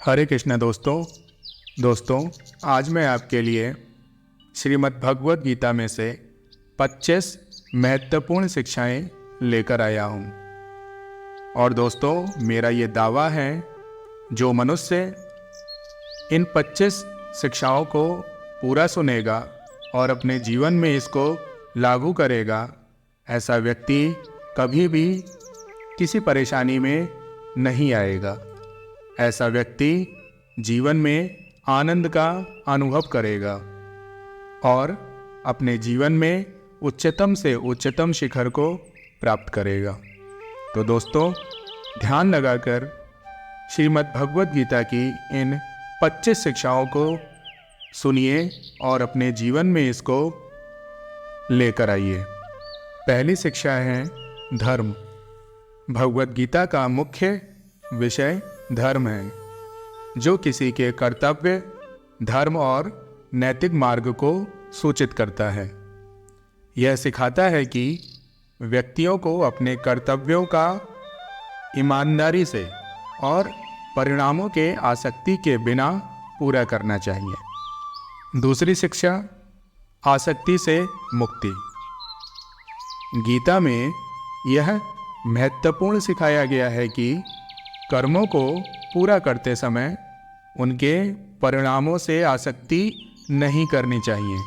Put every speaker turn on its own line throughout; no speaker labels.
हरे कृष्ण दोस्तों आज मैं आपके लिए श्रीमद् भगवद गीता में से 25 महत्वपूर्ण शिक्षाएं लेकर आया हूं। और दोस्तों, मेरा ये दावा है, जो मनुष्य इन 25 शिक्षाओं को पूरा सुनेगा और अपने जीवन में इसको लागू करेगा, ऐसा व्यक्ति कभी भी किसी परेशानी में नहीं आएगा। ऐसा व्यक्ति जीवन में आनंद का अनुभव करेगा और अपने जीवन में उच्चतम से उच्चतम शिखर को प्राप्त करेगा। तो दोस्तों, ध्यान लगाकर श्रीमद् भगवद गीता की इन 25 शिक्षाओं को सुनिए और अपने जीवन में इसको लेकर आइए। पहली शिक्षा है धर्म। भगवद गीता का मुख्य विषय धर्म है, जो किसी के कर्तव्य, धर्म और नैतिक मार्ग को सूचित करता है। यह सिखाता है कि व्यक्तियों को अपने कर्तव्यों का ईमानदारी से और परिणामों के आसक्ति के बिना पूरा करना चाहिए। दूसरी शिक्षा, आसक्ति से मुक्ति। गीता में यह महत्वपूर्ण सिखाया गया है कि कर्मों को पूरा करते समय उनके परिणामों से आसक्ति नहीं करनी चाहिए।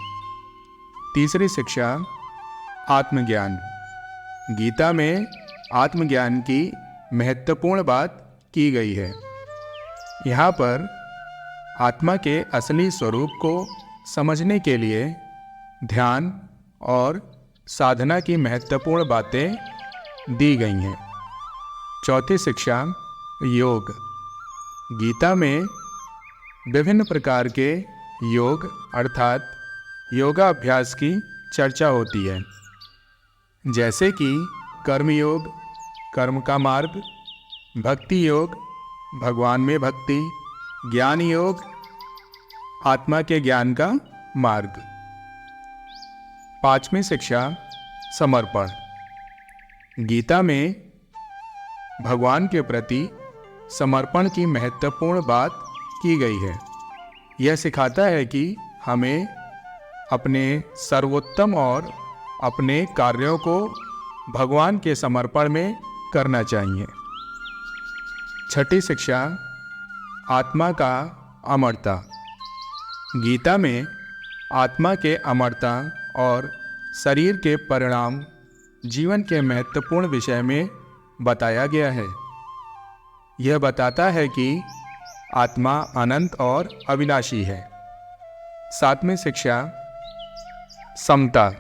तीसरी शिक्षा, आत्मज्ञान। गीता में आत्मज्ञान की महत्वपूर्ण बात की गई है। यहाँ पर आत्मा के असली स्वरूप को समझने के लिए ध्यान और साधना की महत्वपूर्ण बातें दी गई हैं। चौथी शिक्षा, योग। गीता में विभिन्न प्रकार के योग अर्थात योगाभ्यास की चर्चा होती है, जैसे कि कर्म योग, कर्म का मार्ग, भक्ति योग, भगवान में भक्ति, ज्ञान योग, आत्मा के ज्ञान का मार्ग। पांचवी शिक्षा, समर्पण। गीता में भगवान के प्रति समर्पण की महत्वपूर्ण बात की गई है। यह सिखाता है कि हमें अपने सर्वोत्तम और अपने कार्यों को भगवान के समर्पण में करना चाहिए। छठी शिक्षा, आत्मा का अमरता। गीता में आत्मा के अमरता और शरीर के परिणाम जीवन के महत्वपूर्ण विषय में बताया गया है। यह बताता है कि आत्मा अनंत और अविनाशी है। सातवीं शिक्षा, समता।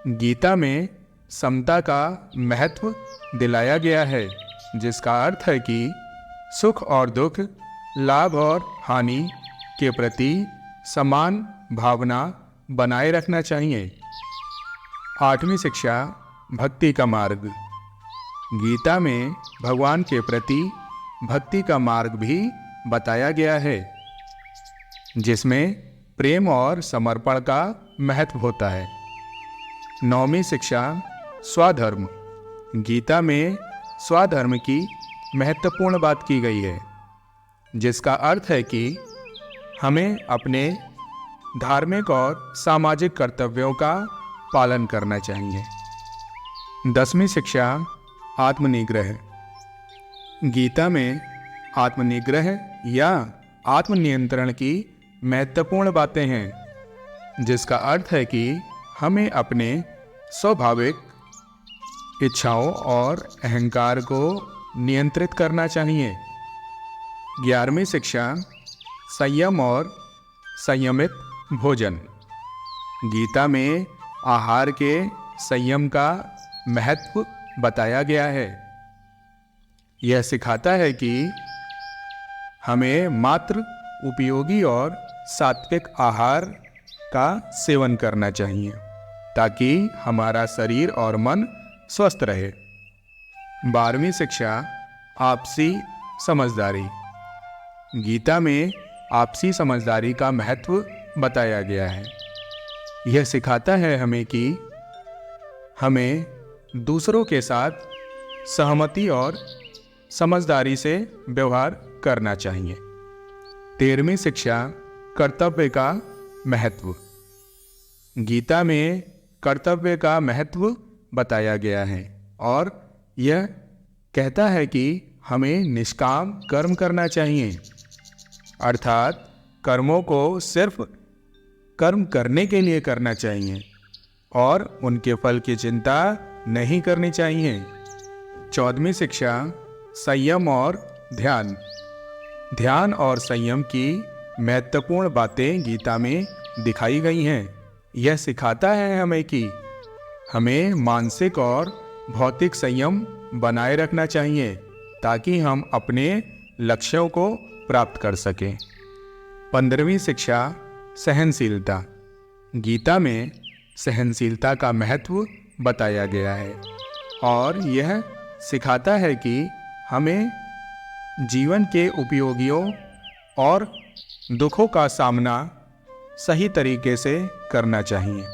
गीता में समता का महत्व दिलाया गया है, जिसका अर्थ है कि सुख और दुख, लाभ और हानि के प्रति समान भावना बनाए रखना चाहिए। आठवीं शिक्षा, भक्ति का मार्ग। गीता में भगवान के प्रति भक्ति का मार्ग भी बताया गया है, जिसमें प्रेम और समर्पण का महत्व होता है। नौवीं शिक्षा, स्वधर्म। गीता में स्वधर्म की महत्वपूर्ण बात की गई है, जिसका अर्थ है कि हमें अपने धार्मिक और सामाजिक कर्तव्यों का पालन करना चाहिए। 10वीं शिक्षा, आत्मनिग्रह। गीता में आत्मनिग्रह या आत्मनियंत्रण की महत्वपूर्ण बातें हैं, जिसका अर्थ है कि हमें अपने स्वाभाविक इच्छाओं और अहंकार को नियंत्रित करना चाहिए। 11वीं शिक्षा, संयम और संयमित भोजन। गीता में आहार के संयम का महत्व बताया गया है। यह सिखाता है कि हमें मात्र उपयोगी और सात्विक आहार का सेवन करना चाहिए, ताकि हमारा शरीर और मन स्वस्थ रहे। 12वीं शिक्षा, आपसी समझदारी। गीता में आपसी समझदारी का महत्व बताया गया है। यह सिखाता है हमें कि हमें दूसरों के साथ सहमति और समझदारी से व्यवहार करना चाहिए। 13वीं शिक्षा, कर्तव्य का महत्व। गीता में कर्तव्य का महत्व बताया गया है और यह कहता है कि हमें निष्काम कर्म करना चाहिए, अर्थात कर्मों को सिर्फ कर्म करने के लिए करना चाहिए और उनके फल की चिंता नहीं करनी चाहिए। 14वीं शिक्षा, संयम और ध्यान। ध्यान और संयम की महत्वपूर्ण बातें गीता में दिखाई गई हैं। यह सिखाता है हमें कि हमें मानसिक और भौतिक संयम बनाए रखना चाहिए ताकि हम अपने लक्ष्यों को प्राप्त कर सकें। 15वीं शिक्षा, सहनशीलता। गीता में सहनशीलता का महत्व बताया गया है और यह सिखाता है कि हमें जीवन के उपयोगियों और दुखों का सामना सही तरीके से करना चाहिए।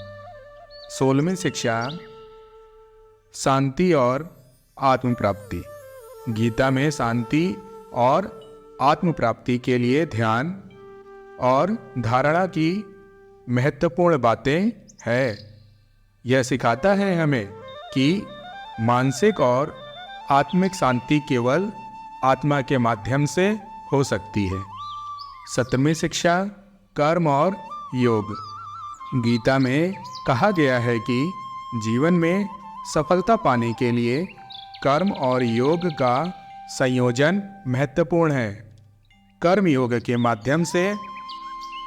16वीं शिक्षा, शांति और आत्म प्राप्ति। गीता में शांति और आत्म प्राप्ति के लिए ध्यान और धारणा की महत्वपूर्ण बातें हैं। यह सिखाता है हमें कि मानसिक और आत्मिक शांति केवल आत्मा के माध्यम से हो सकती है। 17वीं शिक्षा, कर्म और योग। गीता में कहा गया है कि जीवन में सफलता पाने के लिए कर्म और योग का संयोजन महत्वपूर्ण है। कर्म योग के माध्यम से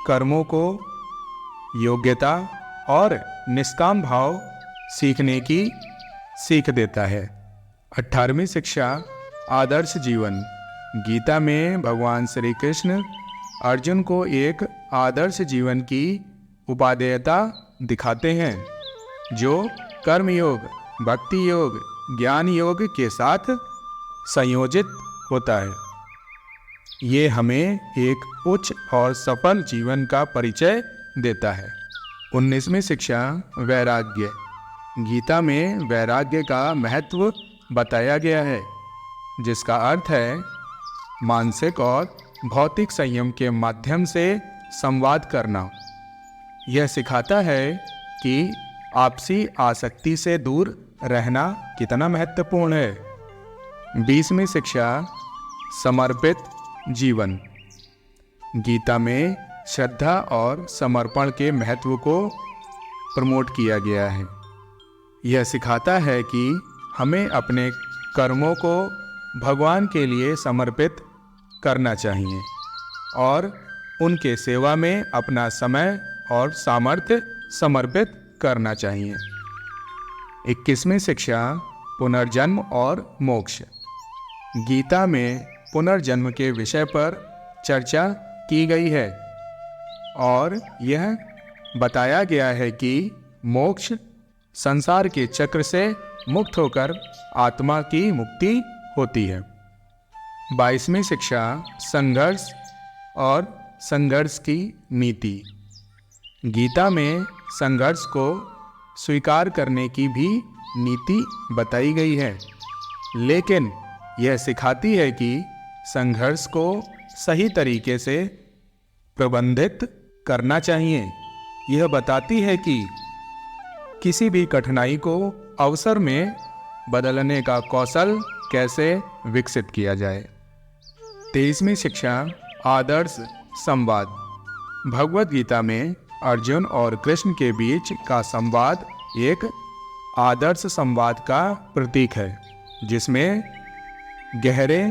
कर्मों को योग्यता और निष्काम भाव सीखने की सीख देता है। 18वीं शिक्षा, आदर्श जीवन। गीता में भगवान श्री कृष्ण अर्जुन को एक आदर्श जीवन की उपादेयता दिखाते हैं जो कर्म योग, भक्ति योग, ज्ञान योग के साथ संयोजित होता है। ये हमें एक उच्च और सफल जीवन का परिचय देता है। 19वीं शिक्षा, वैराग्य। गीता में वैराग्य का महत्व बताया गया है जिसका अर्थ है मानसिक और भौतिक संयम के माध्यम से संवाद करना। यह सिखाता है कि आपसी आसक्ति से दूर रहना कितना महत्वपूर्ण है। 20वीं शिक्षा, समर्पित जीवन। गीता में श्रद्धा और समर्पण के महत्व को प्रमोट किया गया है। यह सिखाता है कि हमें अपने कर्मों को भगवान के लिए समर्पित करना चाहिए और उनके सेवा में अपना समय और सामर्थ्य समर्पित करना चाहिए। 21वीं शिक्षा, पुनर्जन्म और मोक्ष। गीता में पुनर्जन्म के विषय पर चर्चा की गई है और यह बताया गया है कि मोक्ष संसार के चक्र से मुक्त होकर आत्मा की मुक्ति होती है। 22वीं शिक्षा, संघर्ष और संघर्ष की नीति। गीता में संघर्ष को स्वीकार करने की भी नीति बताई गई है, लेकिन यह सिखाती है कि संघर्ष को सही तरीके से प्रबंधित करना चाहिए। यह बताती है कि किसी भी कठिनाई को अवसर में बदलने का कौशल कैसे विकसित किया जाए। 23वीं शिक्षा, आदर्श संवाद। भगवद गीता में अर्जुन और कृष्ण के बीच का संवाद एक आदर्श संवाद का प्रतीक है जिसमें गहरे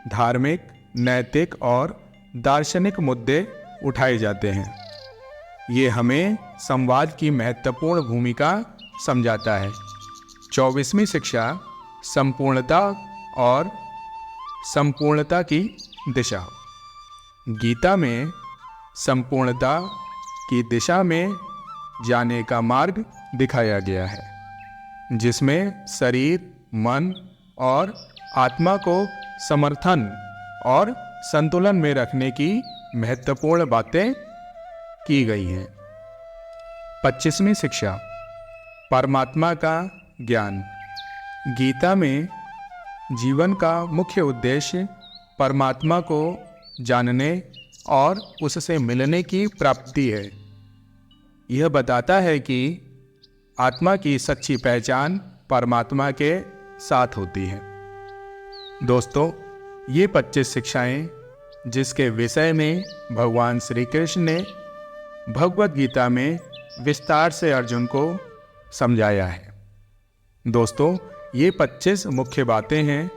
धार्मिक, नैतिक और दार्शनिक मुद्दे उठाए जाते हैं। ये हमें संवाद की महत्वपूर्ण भूमिका समझाता है। 24वीं शिक्षा, संपूर्णता और संपूर्णता की दिशा। गीता में संपूर्णता की दिशा में जाने का मार्ग दिखाया गया है जिसमें शरीर, मन और आत्मा को समर्थन और संतुलन में रखने की महत्वपूर्ण बातें की गई हैं। 25वीं शिक्षा, परमात्मा का ज्ञान। गीता में जीवन का मुख्य उद्देश्य परमात्मा को जानने और उससे मिलने की प्राप्ति है। यह बताता है कि आत्मा की सच्ची पहचान परमात्मा के साथ होती है। दोस्तों, ये 25 शिक्षाएं जिसके विषय में भगवान श्री कृष्ण ने भगवद गीता में विस्तार से अर्जुन को समझाया है। दोस्तों, ये 25 मुख्य बातें हैं।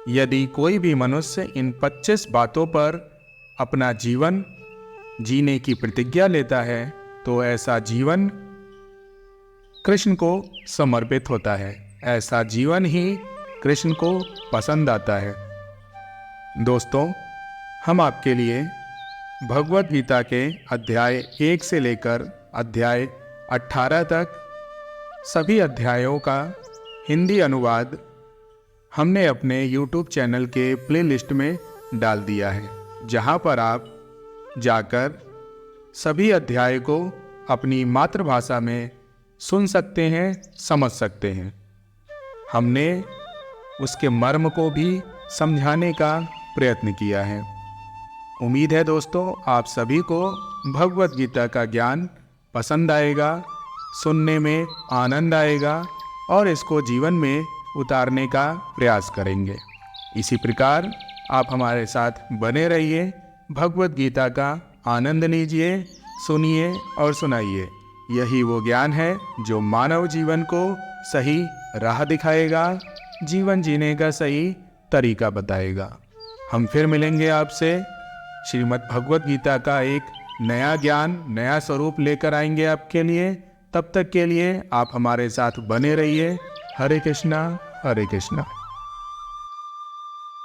यदि कोई भी मनुष्य इन 25 बातों पर अपना जीवन जीने की प्रतिज्ञा लेता है तो ऐसा जीवन कृष्ण को समर्पित होता है। ऐसा जीवन ही कृष्ण को पसंद आता है। दोस्तों, हम आपके लिए भगवद गीता के अध्याय 1 से लेकर अध्याय 18 तक सभी अध्यायों का हिंदी अनुवाद हमने अपने YouTube चैनल के प्लेलिस्ट में डाल दिया है, जहां पर आप जाकर सभी अध्याय को अपनी मातृभाषा में सुन सकते हैं, समझ सकते हैं। हमने उसके मर्म को भी समझाने का प्रयत्न किया है। उम्मीद है दोस्तों, आप सभी को भगवद गीता का ज्ञान पसंद आएगा, सुनने में आनंद आएगा और इसको जीवन में उतारने का प्रयास करेंगे। इसी प्रकार आप हमारे साथ बने रहिए, भगवद गीता का आनंद लीजिए, सुनिए और सुनाइए। यही वो ज्ञान है जो मानव जीवन को सही राह दिखाएगा, जीवन जीने का सही तरीका बताएगा। हम फिर मिलेंगे आपसे, श्रीमद् भगवद गीता का एक नया ज्ञान, नया स्वरूप लेकर आएंगे आपके लिए। तब तक के लिए आप हमारे साथ बने रहिए। हरे कृष्णा, हरे कृष्णा।